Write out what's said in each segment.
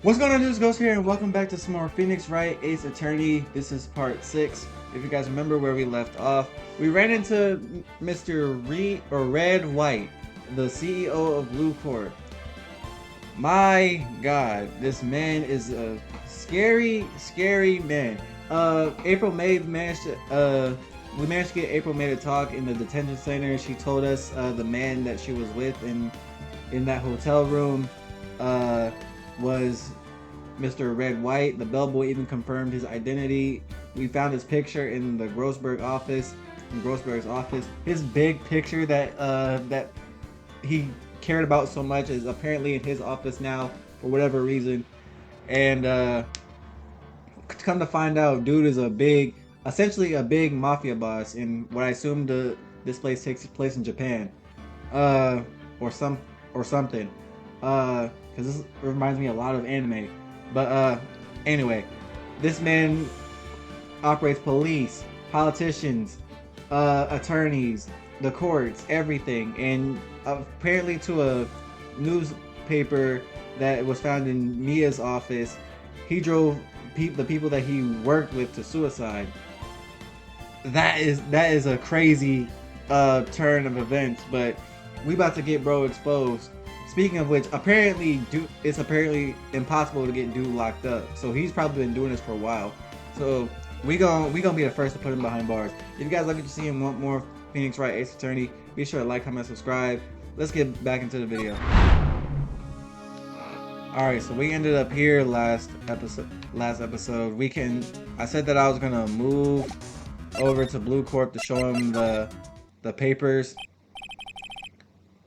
What's going on, dudes? Ghxst here, and welcome back to some more Phoenix Wright Ace Attorney. This is part 6. If you guys remember where we left off, we ran into Mr. Red White, the CEO of Blue Corp. My God, this man is a scary, scary man. April May managed to, we managed to get April May to talk in the detention center. She told us the man that she was with in that hotel room was Mr. Red White. The bellboy even confirmed his identity. We found his picture in the Grossberg's office. His big picture that he cared about so much is apparently in his office now for whatever reason. And come to find out, dude is essentially a big mafia boss in what I assume this place takes place in Japan, or something. Because this reminds me a lot of anime. But anyway, this man operates police, politicians, attorneys, the courts, everything, and apparently to a newspaper that was found in Mia's office, he drove the people that he worked with to suicide. That is a crazy turn of events, but we about to get bro exposed. Speaking of which, it's apparently impossible to get dude locked up. So he's probably been doing this for a while. So we gonna be the first to put him behind bars. If you guys like what you see and want more Phoenix Wright Ace Attorney, be sure to like, comment, subscribe. Let's get back into the video. Alright, so we ended up here last episode. I said that I was gonna move over to Blue Corp to show him the papers.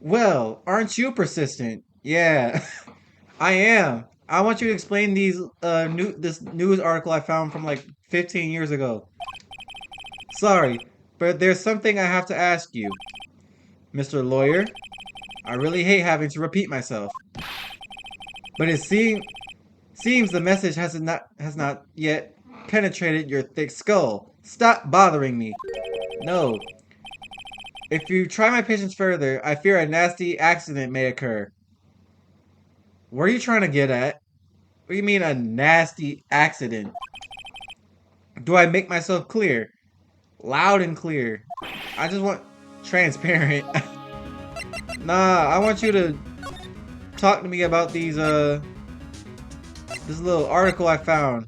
Well, aren't you persistent? Yeah, I am. I want you to explain this news article I found from like 15 years ago. Sorry, but there's something I have to ask you, Mr. Lawyer. I really hate having to repeat myself, but it seems the message has not yet penetrated your thick skull. Stop bothering me. No. If you try my patience further, I fear a nasty accident may occur. What are you trying to get at? What do you mean a nasty accident? Do I make myself clear? Loud and clear. I just want transparent. Nah, I want you to talk to me about this little article I found.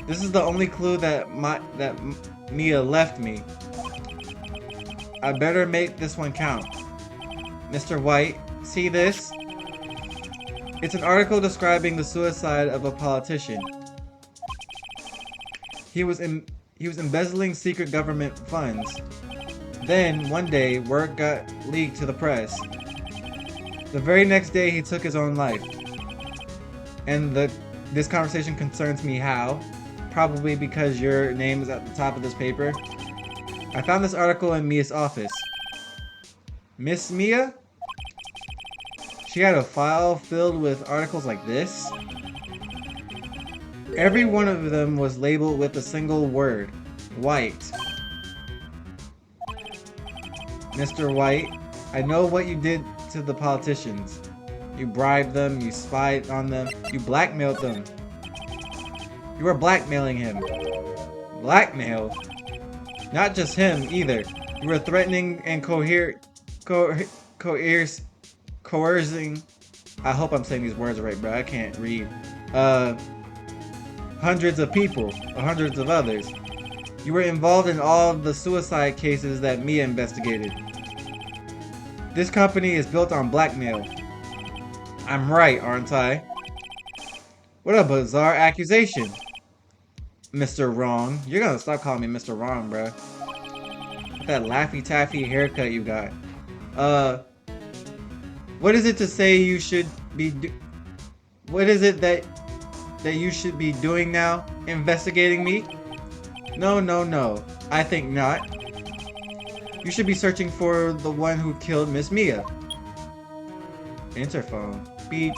This is the only clue that Mia left me. I better make this one count. Mr. White, see this? It's an article describing the suicide of a politician. He was embezzling secret government funds. Then, one day, word got leaked to the press. The very next day, he took his own life. And this conversation concerns me how? Probably because your name is at the top of this paper. I found this article in Mia's office. Miss Mia? She had a file filled with articles like this. Every one of them was labeled with a single word. White. Mr. White, I know what you did to the politicians. You bribed them, you spied on them, you blackmailed them. You were blackmailing him. Blackmail? Not just him, either. You were threatening and coercing. I hope I'm saying these words right, bro. I can't read. Hundreds of people, or hundreds of others. You were involved in all of the suicide cases that Mia investigated. This company is built on blackmail. I'm right, aren't I? What a bizarre accusation. Mr. Wrong. You're gonna stop calling me Mr. Wrong, bro. With that Laffy Taffy haircut you got. What is it to say you should be what is it that you should be doing now? Investigating me? No. I think not. You should be searching for the one who killed Miss Mia. Interphone. Beep.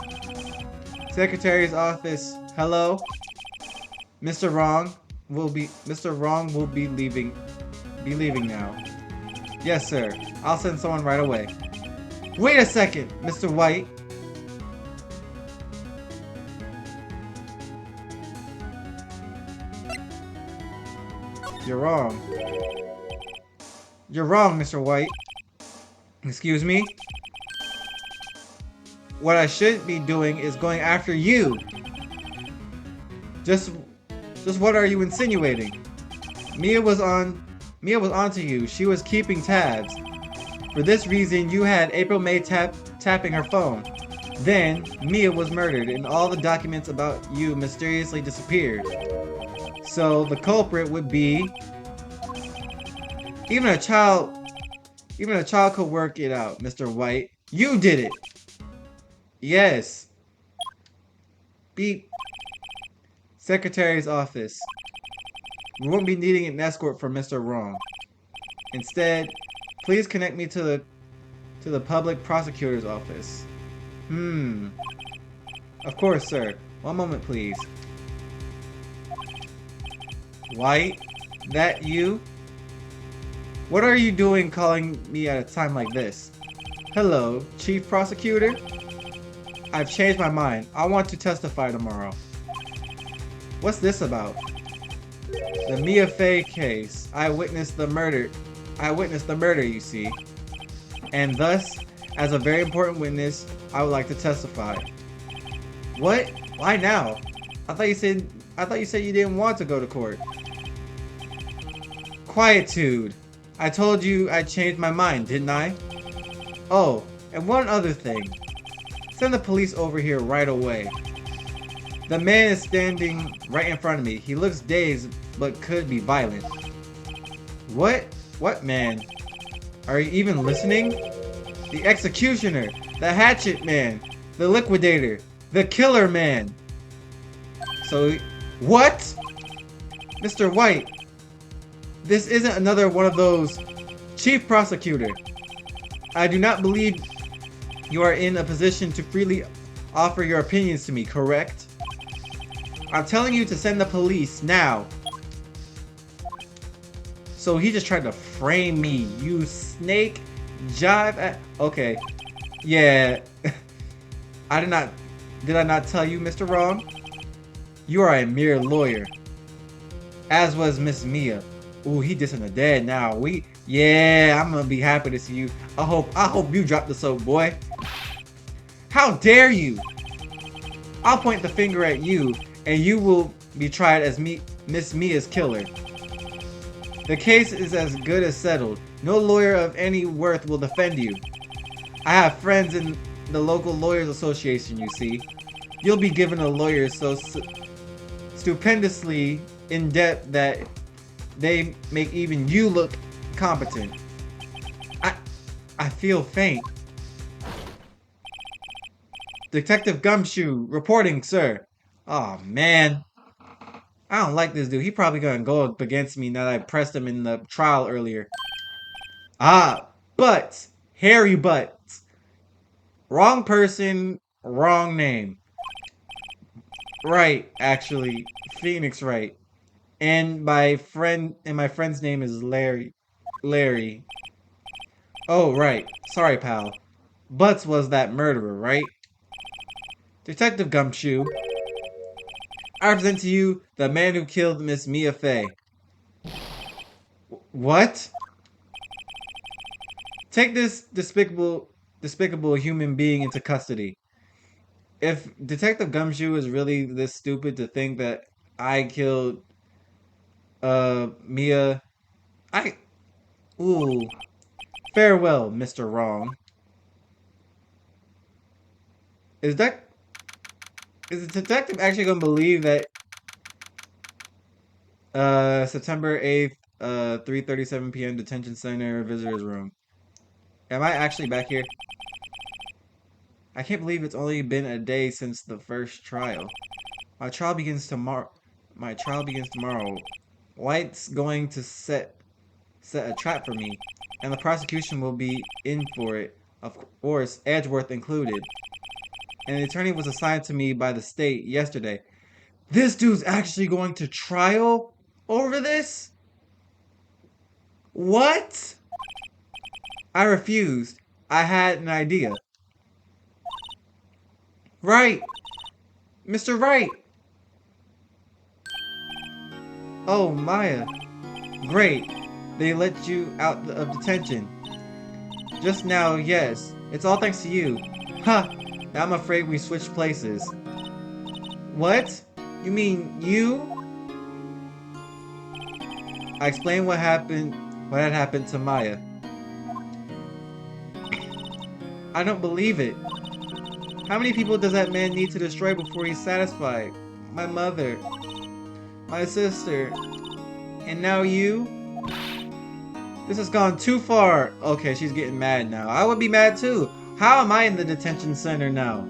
Secretary's office. Hello? Mr. Wrong will be leaving now. Yes, sir. I'll send someone right away. Wait a second, Mr. White. You're wrong. You're wrong, Mr. White. Excuse me? What I should be doing is going after you. Just what are you insinuating? Mia was onto you. She was keeping tabs. For this reason, you had April May tapping her phone. Then, Mia was murdered and all the documents about you mysteriously disappeared. So, the culprit would be... Even a child could work it out, Mr. White. You did it! Yes. Beep. Secretary's office. We won't be needing an escort from Mr. Wrong. Instead, please connect me to the public prosecutor's office. Of course, sir. One moment, please. White? That you? What are you doing calling me at a time like this? Hello, Chief Prosecutor? I've changed my mind. I want to testify tomorrow. What's this about? The Mia Fey case. I witnessed the murder, you see. And thus, as a very important witness, I would like to testify. What? Why now? I thought you said you didn't want to go to court. Quietude. I told you I changed my mind, didn't I? Oh, and one other thing. Send the police over here right away. The man is standing right in front of me. He looks dazed, but could be violent. What? What man? Are you even listening? The executioner, the hatchet man, the liquidator, the killer man. So, what? Mr. White, this isn't another one of those. Chief Prosecutor, I do not believe you are in a position to freely offer your opinions to me, correct? I'm telling you to send the police now. So he just tried to frame me, you snake. Jive at... Okay. Yeah. Did I not tell you, Mr. Wrong? You are a mere lawyer. As was Miss Mia. Ooh, he dissing the dead now. Yeah, I'm gonna be happy to see you. I hope you drop the soap, boy. How dare you? I'll point the finger at you, and you will be tried as Miss Mia's killer. The case is as good as settled. No lawyer of any worth will defend you. I have friends in the local lawyers association, you see. You'll be given a lawyer so stupendously in depth that they make even you look competent. I feel faint. Detective Gumshoe, reporting, sir. Oh man. I don't like this dude. He probably gonna go up against me now that I pressed him in the trial earlier. Ah, Butts. Harry Butts. Wrong person, wrong name. Right, actually. Phoenix Wright. And my friend's name is Larry. Larry. Oh, right. Sorry, pal. Butts was that murderer, right? Detective Gumshoe. I present to you the man who killed Miss Mia Fey. What? Take this despicable human being into custody. If Detective Gumshoe is really this stupid to think that I killed Mia, ooh. Farewell, Mr. Wrong. Is the detective actually gonna believe that September 8th, 3:37 p.m. detention center visitors room? Am I actually back here? I can't believe it's only been a day since the first trial. My trial begins tomorrow. White's going to set a trap for me, and the prosecution will be in for it. Of course, Edgeworth included. And the attorney was assigned to me by the state yesterday. This dude's actually going to trial over this? What? I refused. I had an idea. Right. Mr. Wright. Oh, Maya. Great. They let you out of detention. Just now, yes. It's all thanks to you. Ha! I'm afraid we switched places. What? You mean you? I explained what had happened to Maya. I don't believe it. How many people does that man need to destroy before he's satisfied? My mother. My sister. And now you? This has gone too far. Okay, she's getting mad now. I would be mad too. How am I in the detention center now?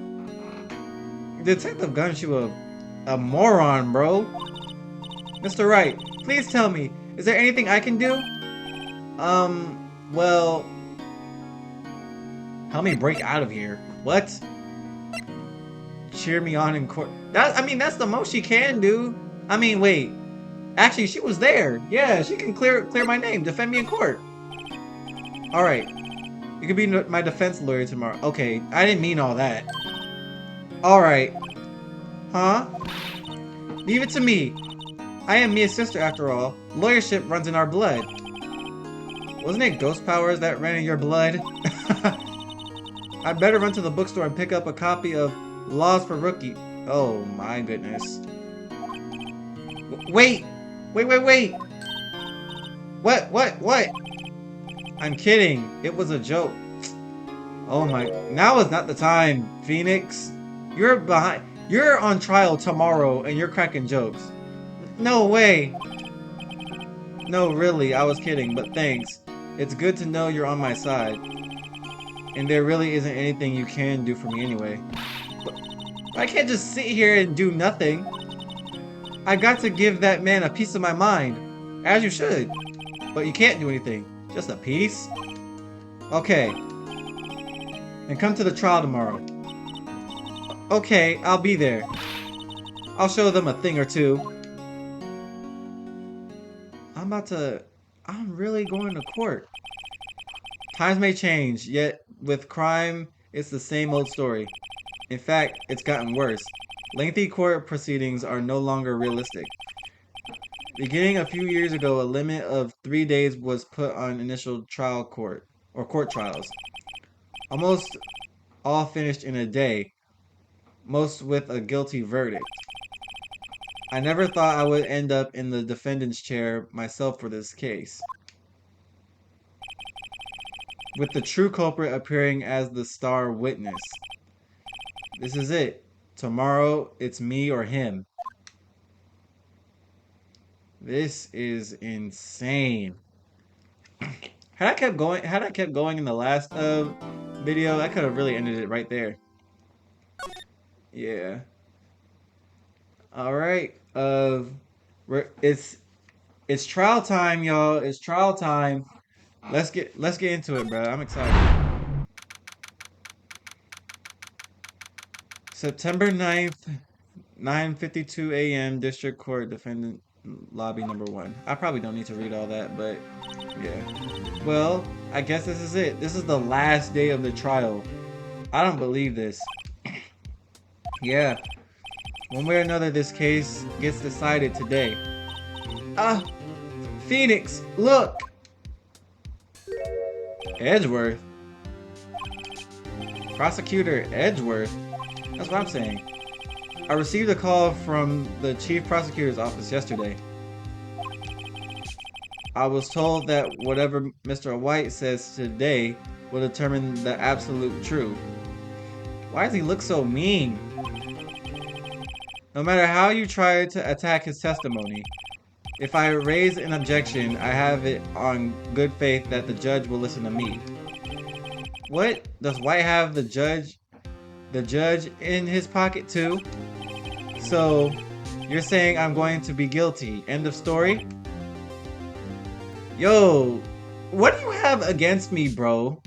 Detective Gunshoe, a moron, bro. Mr. Wright, please tell me, is there anything I can do? Well, help me break out of here. What? Cheer me on in court. That's the most she can do. I mean, wait. Actually, she was there. Yeah, she can clear my name. Defend me in court. All right. You could be my defense lawyer tomorrow. Okay, I didn't mean all that. All right. Huh? Leave it to me. I am Mia's sister after all. Lawyership runs in our blood. Wasn't it ghost powers that ran in your blood? I'd better run to the bookstore and pick up a copy of Laws for Rookie. Oh my goodness. Wait! Wait! What? I'm kidding. It was a joke. Oh my. Now is not the time, Phoenix. You're behind. You're on trial tomorrow and you're cracking jokes. No way. No, really, I was kidding, but thanks. It's good to know you're on my side. And there really isn't anything you can do for me anyway. But I can't just sit here and do nothing. I got to give that man a piece of my mind. As you should. But you can't do anything. Just a piece? Okay. And come to the trial tomorrow. Okay, I'll be there. I'll show them a thing or two. I'm really going to court. Times may change, yet with crime, it's the same old story. In fact, it's gotten worse. Lengthy court proceedings are no longer realistic. Beginning a few years ago, a limit of 3 days was put on initial trial court trials. Almost all finished in a day, most with a guilty verdict. I never thought I would end up in the defendant's chair myself for this case. With the true culprit appearing as the star witness. This is it. Tomorrow, it's me or him. This is insane. Had I kept going in the last video, I could have really ended it right there. Yeah. All right. It's trial time, y'all. It's trial time. Let's get into it, bro. I'm excited. September 9th, 9:52 a.m. District Court Defendant Lobby number 1. I probably don't need to read all that, but yeah. Well, I guess this is it. This is the last day of the trial. I don't believe this. Yeah. One way or another, this case gets decided today. Phoenix, look! Edgeworth? Prosecutor Edgeworth? That's what I'm saying. I received a call from the Chief Prosecutor's office yesterday. I was told that whatever Mr. White says today will determine the absolute truth. Why does he look so mean? No matter how you try to attack his testimony, if I raise an objection, I have it on good faith that the judge will listen to me. What? Does White have the judge in his pocket too? So, you're saying I'm going to be guilty. End of story? Yo, what do you have against me, bro?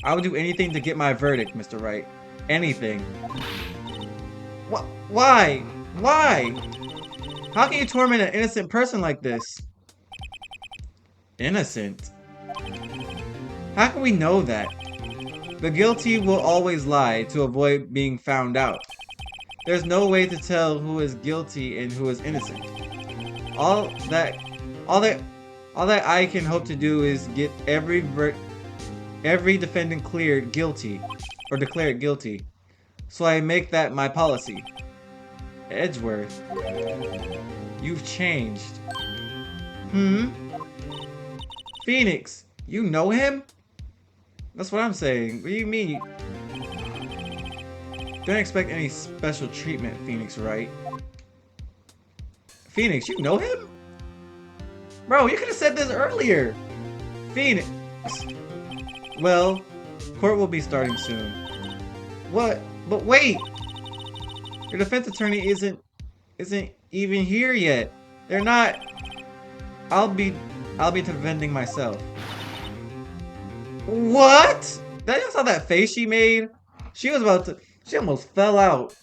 I would do anything to get my verdict, Mr. Wright. Anything. Why? Why? How can you torment an innocent person like this? Innocent? How can we know that? The guilty will always lie to avoid being found out. There's no way to tell who is guilty and who is innocent. All that All that, all that I can hope to do is get every defendant cleared guilty, or declared guilty. So I make that my policy. Edgeworth, you've changed. Hmm? Phoenix, you know him? That's what I'm saying. What do you mean? Don't expect any special treatment, Phoenix, Wright? Phoenix, you know him? Bro, you could have said this earlier. Phoenix. Well, court will be starting soon. What? But wait! Your defense attorney isn't even here yet. They're not. I'll be defending myself. What? That you saw that face she made? She was about to. She almost fell out.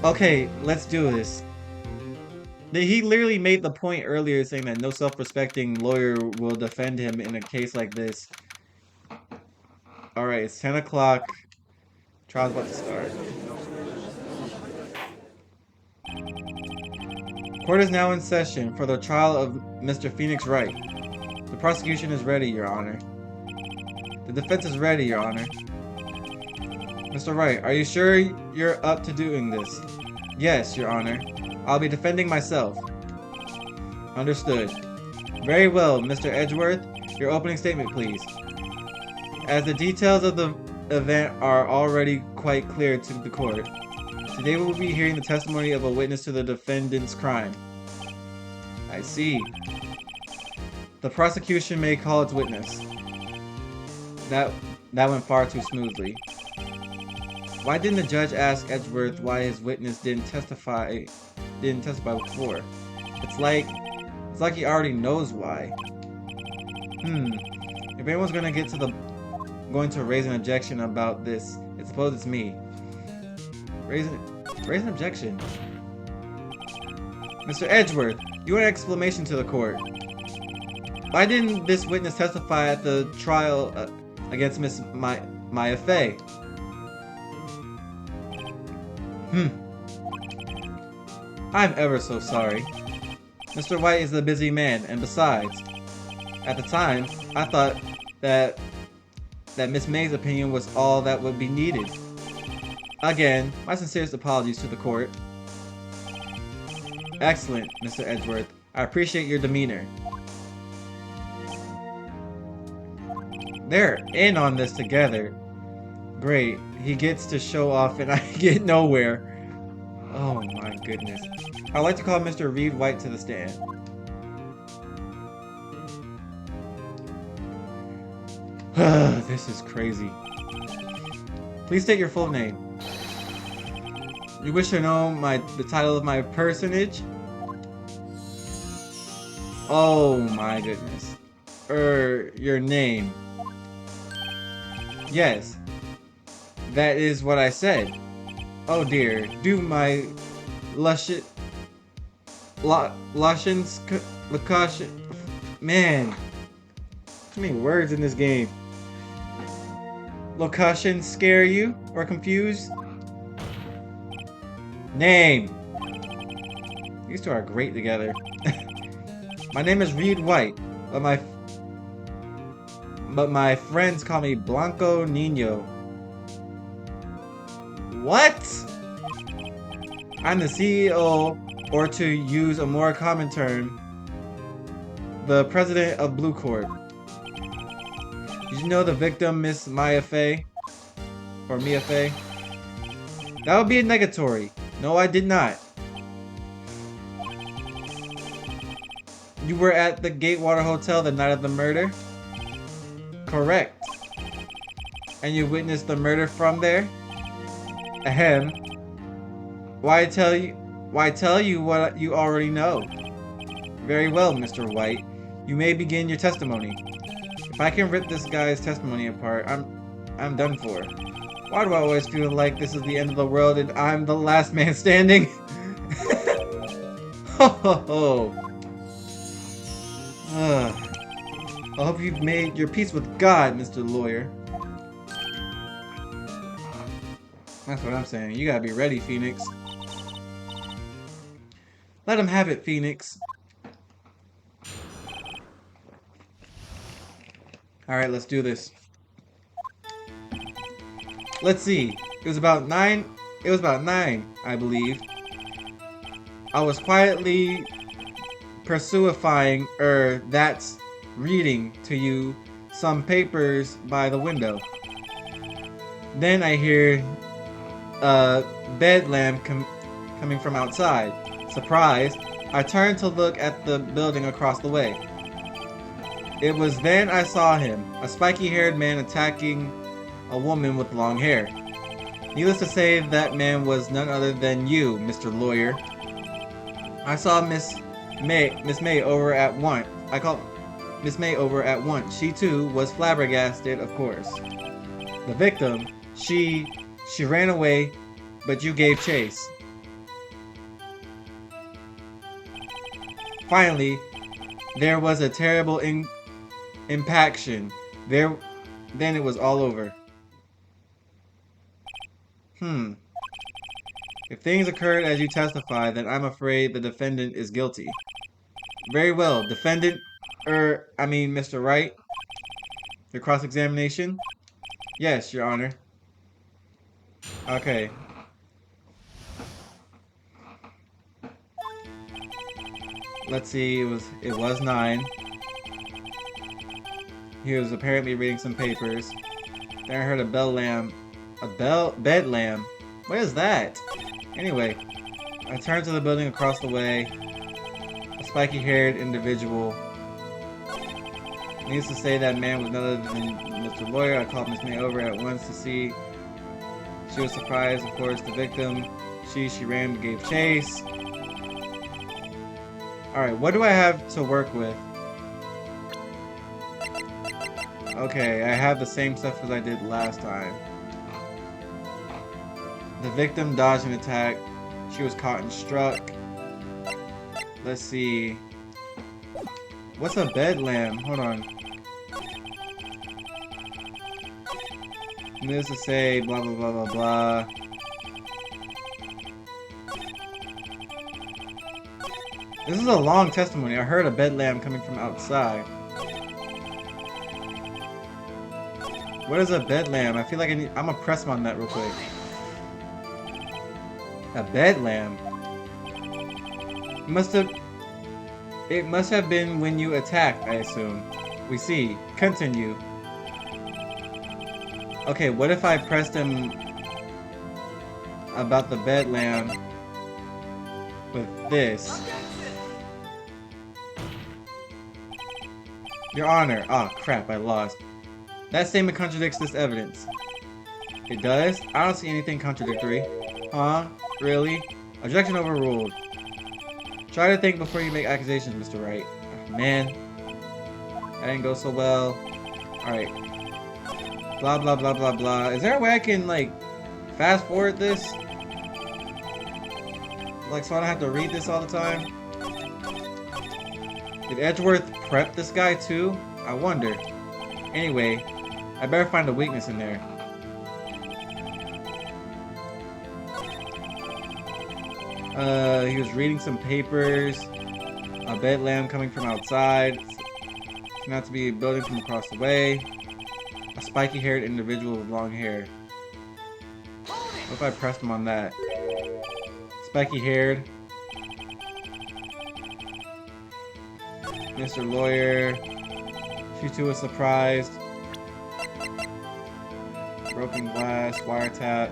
Okay, let's do this. He literally made the point earlier saying that no self-respecting lawyer will defend him in a case like this. Alright, it's 10 o'clock. Trial's about to start. Court is now in session for the trial of Mr. Phoenix Wright. The prosecution is ready, Your Honor. The defense is ready, Your Honor. Mr. Wright, are you sure you're up to doing this? Yes, Your Honor. I'll be defending myself. Understood. Very well, Mr. Edgeworth. Your opening statement, please. As the details of the event are already quite clear to the court, today we will be hearing the testimony of a witness to the defendant's crime. I see. The prosecution may call its witness. That went far too smoothly. Why didn't the judge ask Edgeworth why his witness didn't testify before? It's like he already knows why. If anyone's going to raise an objection about this, I suppose it's me. Raise an objection. Mr. Edgeworth, you want an explanation to the court. Why didn't this witness testify at the trial against Miss Maya Fey? I'm ever so sorry. Mr. White is a busy man, and besides, at the time, I thought that Miss May's opinion was all that would be needed. Again, my sincerest apologies to the court. Excellent, Mr. Edgeworth. I appreciate your demeanor. They're in on this together. Great. He gets to show off and I get nowhere. Oh my goodness. I'd like to call Mr. Reed White to the stand. This is crazy. Please state your full name. You wish to know the title of my personage? Oh my goodness. Your name. Yes. That is what I said. Oh dear. Do my Lashins man. Too many words in this game. Locution scare you or confuse? Name. These two are great together. My name is Reed White, but my friends call me Blanco Nino. What? I'm the CEO, or to use a more common term, the president of Blue Corp. Did you know the victim, Miss Maya Fey? Or Mia Fey? That would be a negatory. No, I did not. You were at the Gatewater Hotel the night of the murder? Correct. And you witnessed the murder from there? Ahem. Why tell you what you already know? Very well, Mr. White. You may begin your testimony. If I can rip this guy's testimony apart, I'm done for. Why do I always feel like this is the end of the world and I'm the last man standing? Ho ho ho. I hope you've made your peace with God, Mr. Lawyer. That's what I'm saying. You gotta be ready, Phoenix. Let him have it, Phoenix. Alright, let's do this. Let's see. It was about 9. It was about 9, I believe. I was quietly that's reading to you some papers by the window. Then I hear a bed lamp coming from outside. Surprised, I turned to look at the building across the way. It was then I saw him, a spiky-haired man attacking a woman with long hair. Needless to say, that man was none other than you, Mr. Lawyer. I saw Miss May over at once. I called Miss May over at once. She too was flabbergasted, of course. The victim, she ran away, but you gave chase. Finally, there was a terrible impaction. Then it was all over. If things occurred as you testify, then I'm afraid the defendant is guilty. Very well, defendant, Mr. Wright. Your cross-examination? Yes, Your Honor. Okay. Let's see, it was 9. He was apparently reading some papers. Then I heard a bed lamb. What is that? Anyway, I turned to the building across the way. A spiky-haired individual. Needless to say, that man was none other than Mr. Lawyer. I called Miss May over at once to see. She was surprised, of course. The victim, she ran and gave chase. Alright, what do I have to work with? Okay, I have the same stuff as I did last time. The victim dodged an attack. She was caught and struck. Let's see. What's a bed lamb? Hold on. Needless to say, blah blah blah blah blah. This is a long testimony. I heard a bed lamb coming from outside. What is a bed lamb? I feel like I'm gonna press him on that real quick. A bed lamb. It must have been when you attacked, I assume. We see. Continue. Okay, what if I pressed him about the bed lamb with this? Your Honor. Ah, crap, I lost. That statement contradicts this evidence. It does? I don't see anything contradictory. Huh? Really? Objection overruled. Try to think before you make accusations, Mr. Wright. Man. That didn't go so well. Alright. Blah, blah, blah, blah, blah. Is there a way I can, like, fast forward this? Like, so I don't have to read this all the time? Did Edgeworth prep this guy, too? I wonder. Anyway, I better find a weakness in there. He was reading some papers. A bed lamb coming from outside. Turned out to be a building from across the way. A spiky-haired individual with long hair. What if I pressed him on that? Spiky-haired. Mr. Lawyer. She too was surprised. Broken glass, wiretap.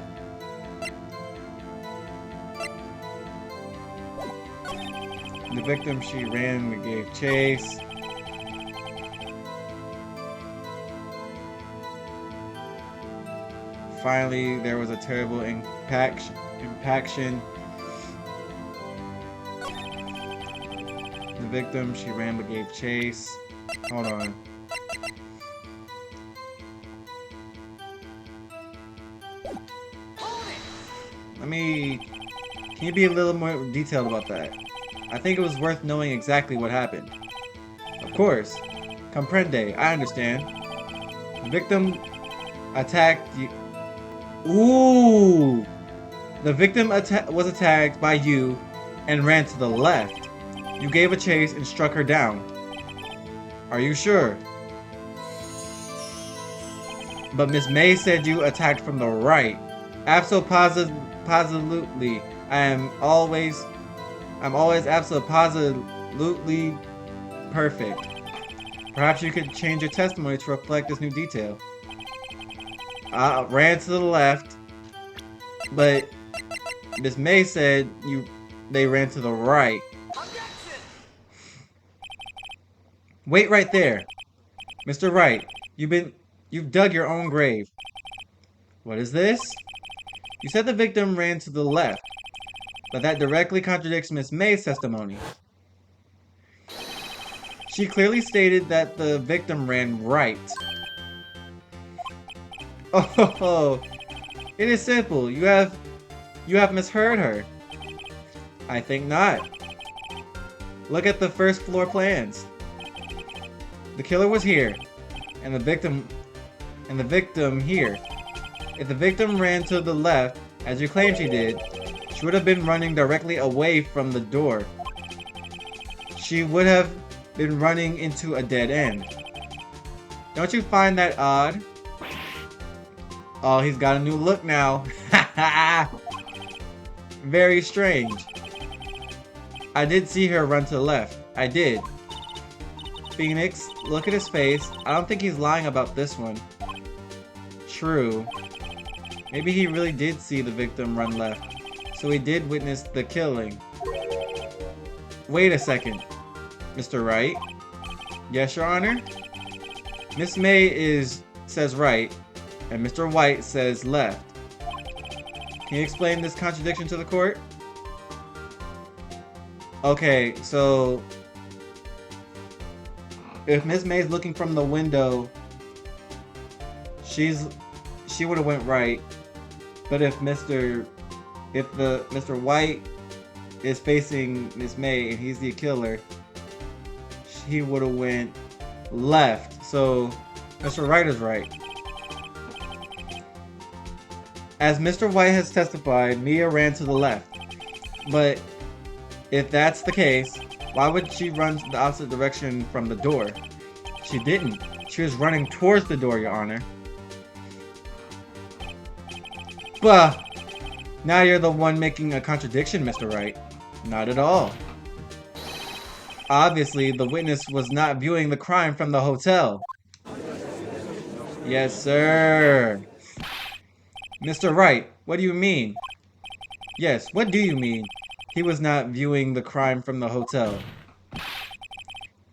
The victim, she ran and gave chase. Finally, there was a terrible impaction. The victim, she ran but gave chase. Hold on. Can you be a little more detailed about that? I think it was worth knowing exactly what happened. Of course. Comprende. I understand. The victim attacked you. Ooh! The victim was attacked by you and ran to the left. You gave a chase and struck her down. Are you sure? But Miss May said you attacked from the right. Absolutely. I'm always absolutely perfect. Perhaps you could change your testimony to reflect this new detail. I ran to the left, but Miss May said they ran to the right. Wait right there. Mr. Wright, you've dug your own grave. What is this? You said the victim ran to the left, but that directly contradicts Miss May's testimony. She clearly stated that the victim ran right. Oh, it is simple. You have misheard her. I think not. Look at the first floor plans. The killer was here, and the victim here. If the victim ran to the left, as you claim she did, she would have been running directly away from the door. She would have been running into a dead end. Don't you find that odd? Oh, he's got a new look now. Very strange. I did see her run to the left. I did. Phoenix, look at his face. I don't think he's lying about this one. True. Maybe he really did see the victim run left. So he did witness the killing. Wait a second. Mr. Wright? Yes, Your Honor? Miss May says right, and Mr. White says left. Can you explain this contradiction to the court? Okay, so if Miss May's looking from the window, she would have went right. But if Mr. White is facing Miss May and he's the killer, he would have went left. So Mr. Wright is right. As Mr. White has testified, Mia ran to the left. But if that's the case, why would she run the opposite direction from the door? She didn't. She was running towards the door, Your Honor. Bah! Now you're the one making a contradiction, Mr. Wright. Not at all. Obviously, the witness was not viewing the crime from the hotel. Yes, sir. Mr. Wright, what do you mean? Yes, what do you mean? He was not viewing the crime from the hotel.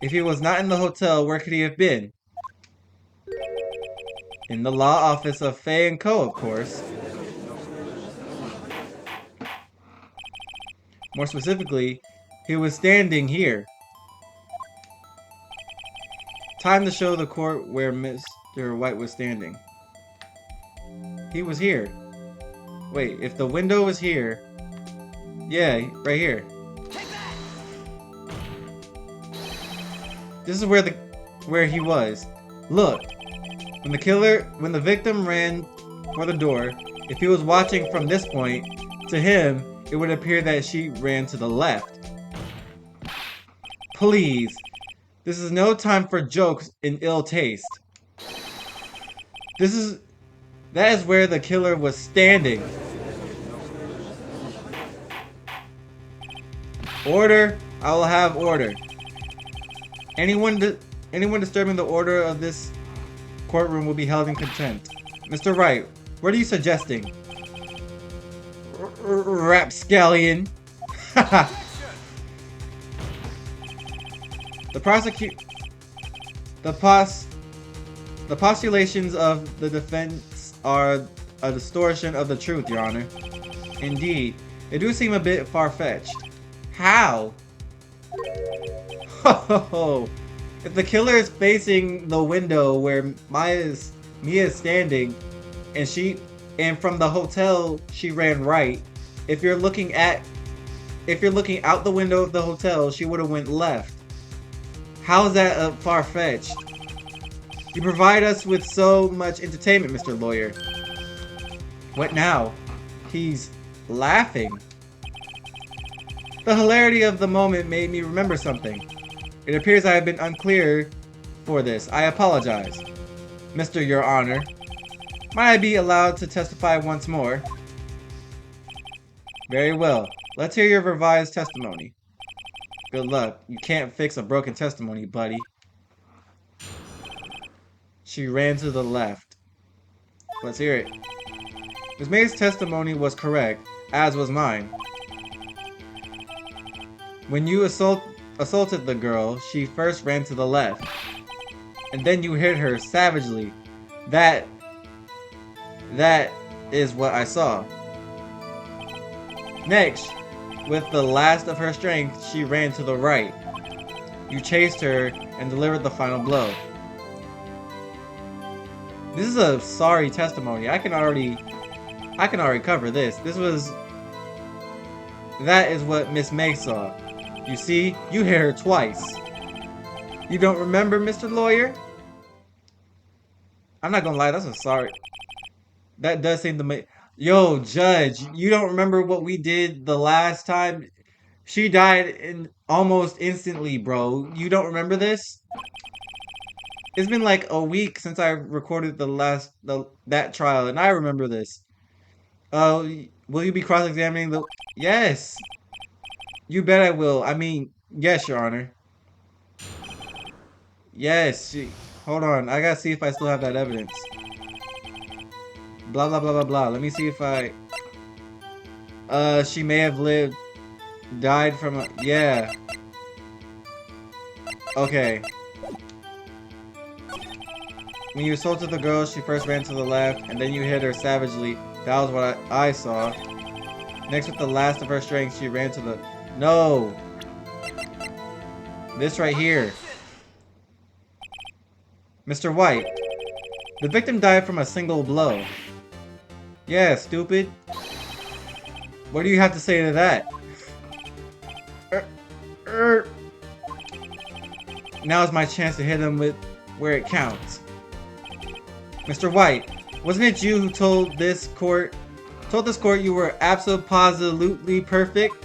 If he was not in the hotel, where could he have been? In the law office of Fay & Co., of course. More specifically, he was standing here. Time to show the court where Mr. White was standing. He was here. Wait, if the window was here... Yeah, right here. This is where he was. Look. When the victim ran for the door, if he was watching from this point, to him, it would appear that she ran to the left. Please. This is no time for jokes in ill taste. That is where the killer was standing. Order. I will have order. Anyone disturbing the order of this courtroom will be held in contempt. Mr. Wright, what are you suggesting? Rapscallion. The postulations of the defense are a distortion of the truth, Your Honor. Indeed, they do seem a bit far-fetched. How? Ho! If the killer is facing the window where Mia is standing, and from the hotel she ran right. If you're looking out the window of the hotel, she would have went left. How is that far-fetched? You provide us with so much entertainment, Mr. Lawyer. What now? He's laughing. The hilarity of the moment made me remember something. It appears I have been unclear for this. I apologize. Mr. Your Honor. Might I be allowed to testify once more? Very well. Let's hear your revised testimony. Good luck. You can't fix a broken testimony, buddy. She ran to the left. Let's hear it. Ms. May's testimony was correct, as was mine. When you assaulted the girl, she first ran to the left. And then you hit her savagely. That is what I saw. Next, with the last of her strength, she ran to the right. You chased her and delivered the final blow. This is a sorry testimony. I can already cover this. That is what Miss May saw. You see, you hit her twice. You don't remember, Mr. Lawyer? I'm not gonna lie, that's a sorry. That does seem to make... Yo, Judge, you don't remember what we did the last time? She died almost instantly, bro. You don't remember this? It's been like a week since I recorded that trial, and I remember this. Will you be cross-examining the... Yes! You bet I will. I mean, yes, Your Honor. Yes. Hold on. I gotta see if I still have that evidence. Blah, blah, blah, blah, blah. Let me see if I... she may have died from a... Yeah. Okay. When you assaulted the girl, she first ran to the left, and then you hit her savagely. That was what I saw. Next, with the last of her strength, she ran to the... No! This right here. Mr. White. The victim died from a single blow. Yeah, stupid. What do you have to say to that? Now's my chance to hit him with where it counts. Mr. White, wasn't it you who told this court you were absolutely perfect?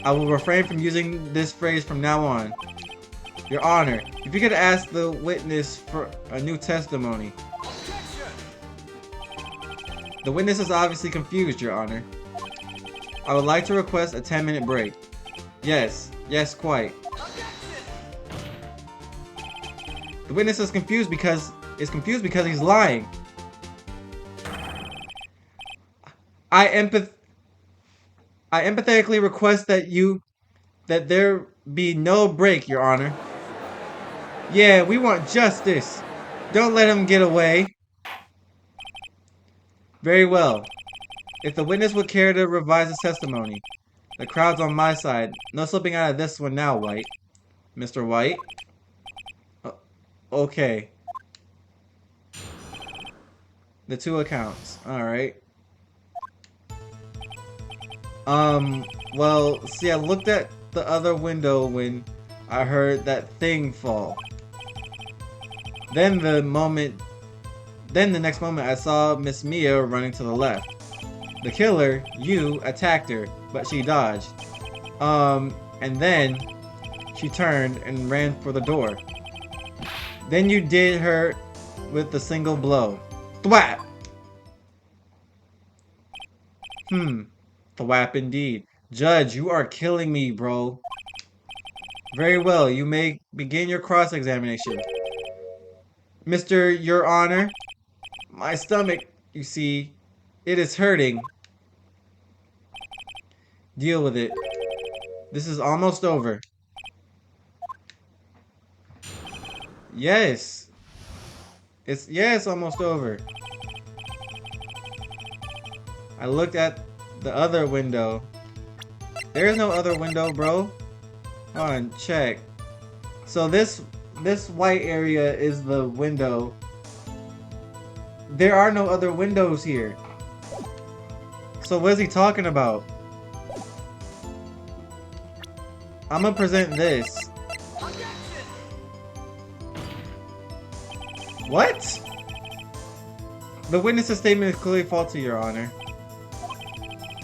I will refrain from using this phrase from now on. Your Honor, if you could ask the witness for a new testimony. The witness is obviously confused, Your Honor. I would like to request a 10-minute break. Yes, quite. The witness is confused because he's lying. I empathetically request that there be no break, Your Honor. Yeah, we want justice. Don't let him get away. Very well. If the witness would care to revise his testimony. The crowd's on my side. No slipping out of this one now, White. Mr. White? Okay. The two accounts. Alright. Well, see, I looked at the other window when I heard that thing fall. Then the next moment I saw Miss Mia running to the left. The killer, you, attacked her, but she dodged. And then she turned and ran for the door. Then you did her with the single blow. Thwap! Thwap indeed. Judge, you are killing me, bro. Very well, you may begin your cross-examination. Mr. Your Honor, my stomach, you see, it is hurting. Deal with it. This is almost over. Yes. It's almost over. I looked at the other window. There is no other window, bro. Hold on, check. So this white area is the window. There are no other windows here. So what is he talking about? I'm gonna present this. What? The witness's statement is clearly faulty, Your Honor.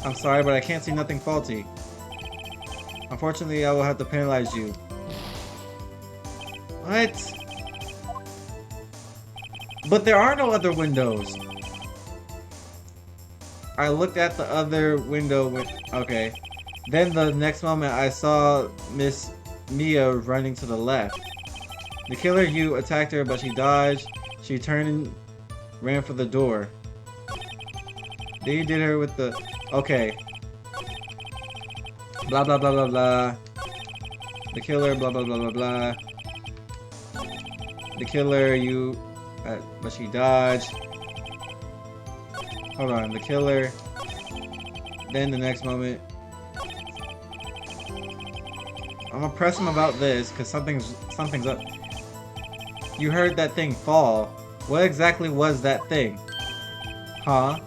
I'm sorry, but I can't see nothing faulty. Unfortunately, I will have to penalize you. What? But there are no other windows. I looked at the other window with... Okay. Then the next moment I saw Miss Mia running to the left. The killer you attacked her, but she dodged. She turned and ran for the door. Then you did her with the... Okay. Blah blah blah blah blah. The killer blah blah blah blah blah. The killer you... but she dodged. Hold on, the killer. Then the next moment... I'm gonna press him about this, because something's up. You heard that thing fall. What exactly was that thing? Huh?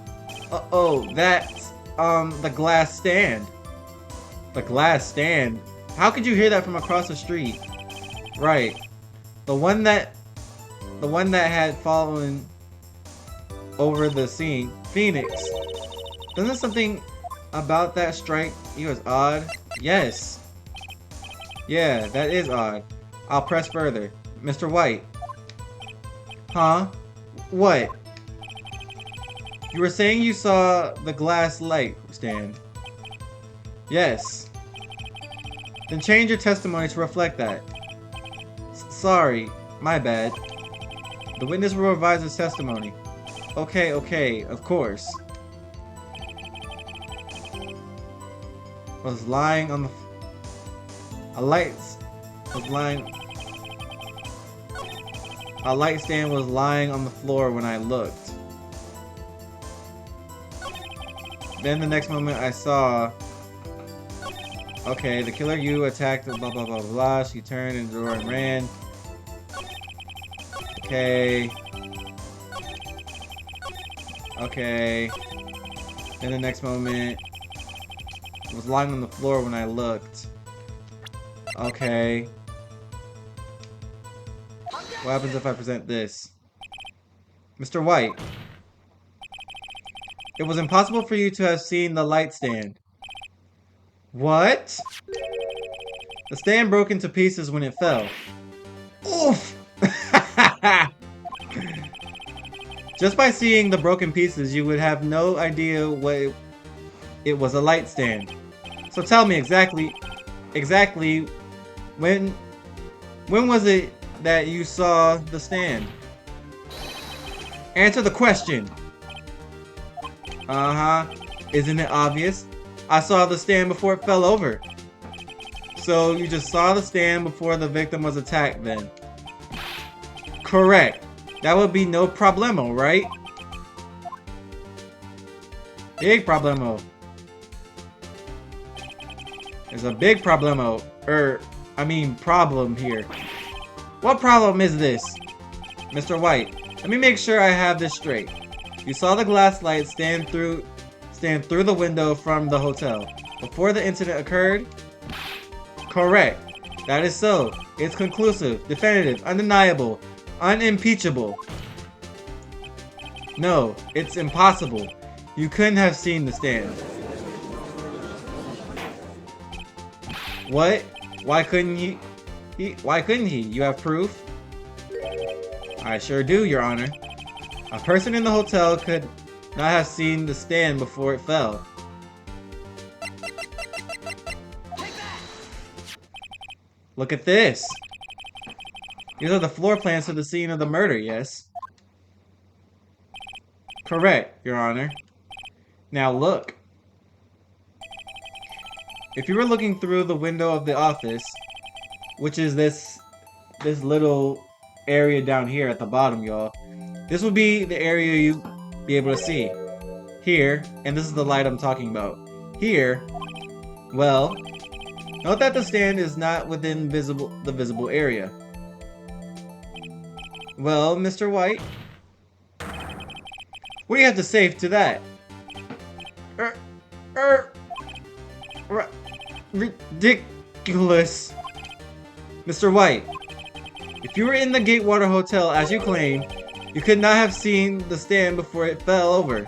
Oh, that's, the glass stand. The glass stand? How could you hear that from across the street? Right. The one that had fallen over the scene. Phoenix. Doesn't something about that strike you as odd? Yes. Yeah, that is odd. I'll press further. Mr. White. Huh? What? You were saying you saw the glass light stand. Yes. Then change your testimony to reflect that. Sorry. My bad. The witness will revise his testimony. Okay, of course. Was lying on the... A light stand was lying on the floor when I looked. Then the next moment I saw... Okay, the killer you attacked blah blah blah blah. She turned in the door and ran. Okay. Okay. Then the next moment... was lying on the floor when I looked. Okay. What happens if I present this? Mr. White. It was impossible for you to have seen the light stand. What? The stand broke into pieces when it fell. Oof! Just by seeing the broken pieces, you would have no idea what it was a light stand. So tell me exactly when was it that you saw the stand? Answer the question. Uh-huh. Isn't it obvious? I saw the stand before it fell over. So you just saw the stand before the victim was attacked then? Correct. That would be no problemo, right? Big problemo. There's a big problemo. Problem here. What problem is this? Mr. White, let me make sure I have this straight. You saw the glass light stand through the window from the hotel before the incident occurred? Correct. That is so. It's conclusive, definitive, undeniable, unimpeachable. No, it's impossible. You couldn't have seen the stand. What? Why couldn't he? Why couldn't he? You have proof? I sure do, Your Honor. A person in the hotel could not have seen the stand before it fell. Look at this. These are the floor plans to the scene of the murder, yes? Correct, Your Honor. Now look. If you were looking through the window of the office, which is this little area down here at the bottom, y'all, this would be the area you'd be able to see. Here, and this is the light I'm talking about. Here, well, note that the stand is not within the visible area. Well, Mr. White, what do you have to say to that? Ridiculous. Mr. White, if you were in the Gatewater Hotel as you claim, you could not have seen the stand before it fell over.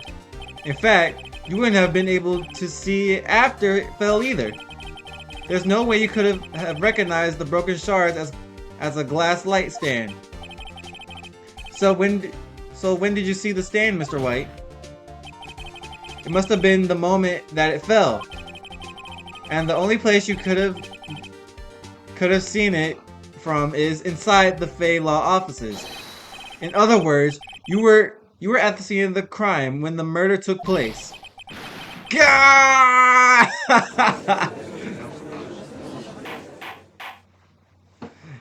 In fact, you wouldn't have been able to see it after it fell either. There's no way you could have recognized the broken shards as a glass light stand. So when So when did you see the stand, Mr. White? It must have been the moment that it fell. And the only place you could have seen it from is inside the Fey Law offices. In other words, you were at the scene of the crime when the murder took place. Gah!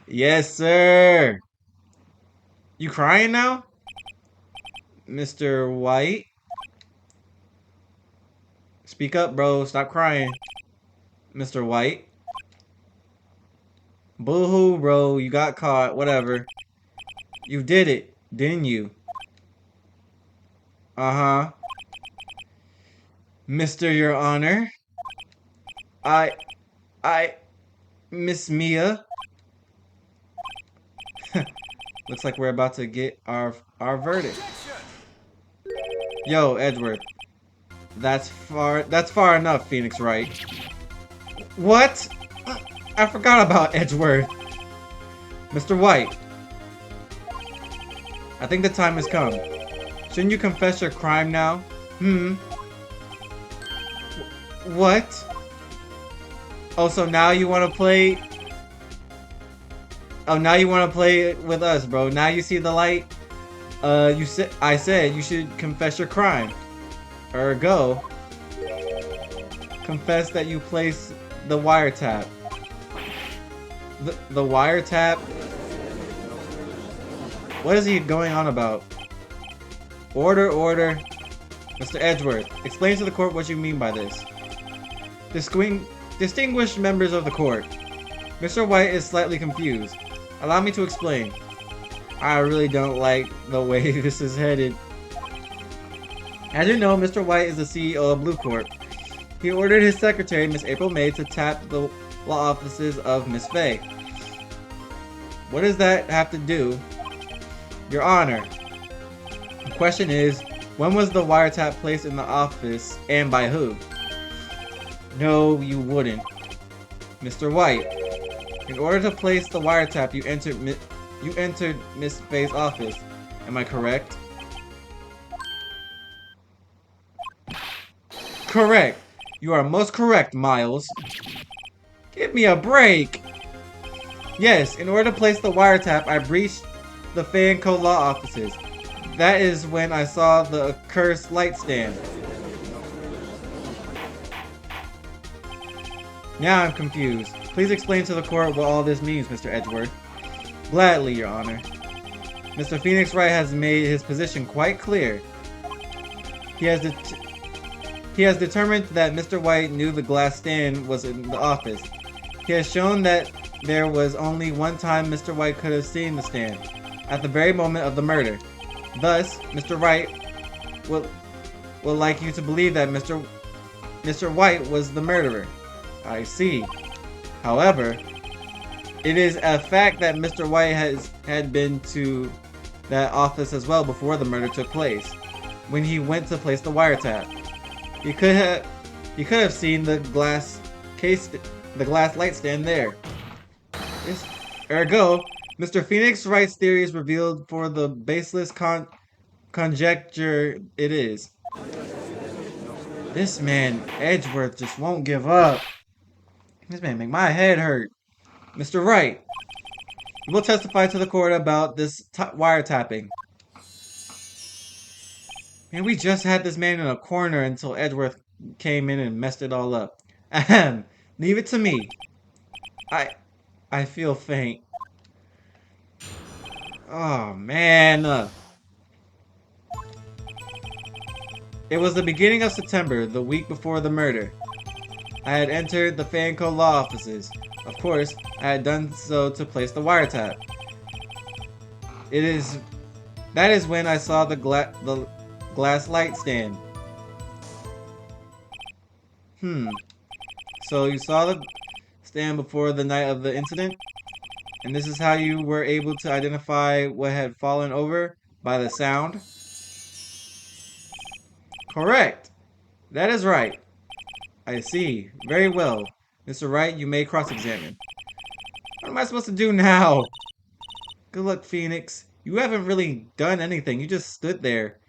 Yes, sir. You crying now? Mr. White? Speak up, bro. Stop crying. Mr. White? Boo-hoo, bro. You got caught. Whatever. You did it, didn't you? Uh-huh. Mr. Your Honor? I... Miss Mia? Looks like we're about to get our verdict. Yo, Edward. That's far enough, Phoenix Wright. What? I forgot about Edgeworth. Mr. White. I think the time has come. Shouldn't you confess your crime now? What? Oh, so now you want to play... Oh, now you want to play with us, bro. Now you see the light? I said you should confess your crime. Ergo, confess that you placed the wiretap. The wiretap? What is he going on about? Order, order. Mr. Edgeworth, explain to the court what you mean by this. Distinguished members of the court, Mr. White is slightly confused. Allow me to explain. I really don't like the way this is headed. As you know, Mr. White is the CEO of Blue Corp. He ordered his secretary, Miss April May, to tap the law offices of Miss Fay. What does that have to do? Your Honor, the question is, when was the wiretap placed in the office and by who? No, you wouldn't. Mr. White, in order to place the wiretap, you entered Miss Fay's office. Am I correct? Correct. You are most correct, Miles. Give me a break. Yes, in order to place the wiretap, I breached the Fay & Co. law offices. That is when I saw the accursed light stand. Now I'm confused. Please explain to the court what all this means, Mr. Edgeworth. Gladly, Your Honor. Mr. Phoenix Wright has made his position quite clear. He has determined that Mr. White knew the glass stand was in the office. He has shown that there was only one time Mr. White could have seen the stand, at the very moment of the murder. Thus, Mr. Wright will like you to believe that Mr. White was the murderer. I see. However, it is a fact that Mr. White had been to that office as well before the murder took place, when he went to place the wiretap. He could have seen the glass light stand there. Ergo, Mr. Phoenix Wright's theory is revealed for the baseless conjecture it is. This man, Edgeworth, just won't give up. This man make my head hurt. Mr. Wright, you will testify to the court about this wiretapping. Man, we just had this man in a corner until Edgeworth came in and messed it all up. Ahem. Leave it to me. I feel faint. Oh, man. It was the beginning of September, the week before the murder. I had entered the Fay & Co. law offices. Of course, I had done so to place the wiretap. That is when I saw the glass light stand. So you saw the stand before the night of the incident? And this is how you were able to identify what had fallen over by the sound? Correct. That is right. I see. Very well. Mr. Wright, you may cross-examine. What am I supposed to do now? Good luck, Phoenix. You haven't really done anything. You just stood there.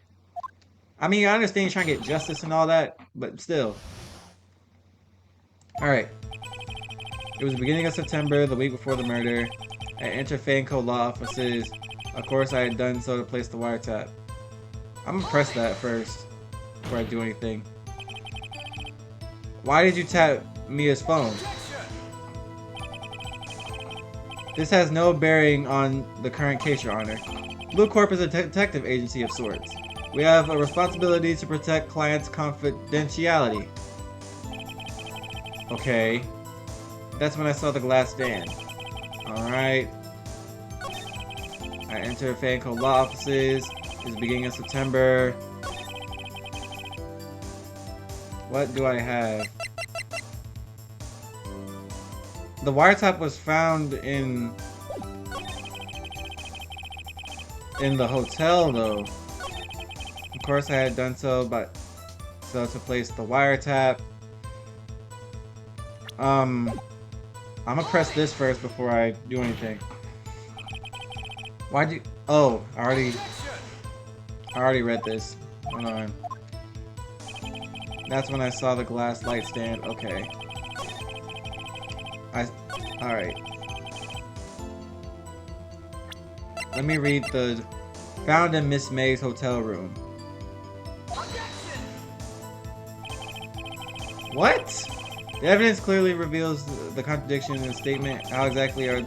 I mean, I understand you're trying to get justice and all that, but still. Alright. It was the beginning of September, the week before the murder. I entered Fanco law offices. Of course, I had done so to place the wiretap. I'm gonna press that first before I do anything. Why did you tap Mia's phone? This has no bearing on the current case, Your Honor. Blue Corp is a detective agency of sorts. We have a responsibility to protect clients' confidentiality. Okay. That's when I saw the glass stand. Alright. I entered Fanco law offices. It's the beginning of September. What do I have? The wiretap was found in the hotel, though. Of course, I had done so, but to place the wiretap. I'm gonna press this first before I do anything. Why'd you? Oh, I already read this. Hold on. That's when I saw the glass light stand. Okay. Alright. Let me read the found in Miss May's hotel room. What? The evidence clearly reveals the contradiction in the statement. How exactly are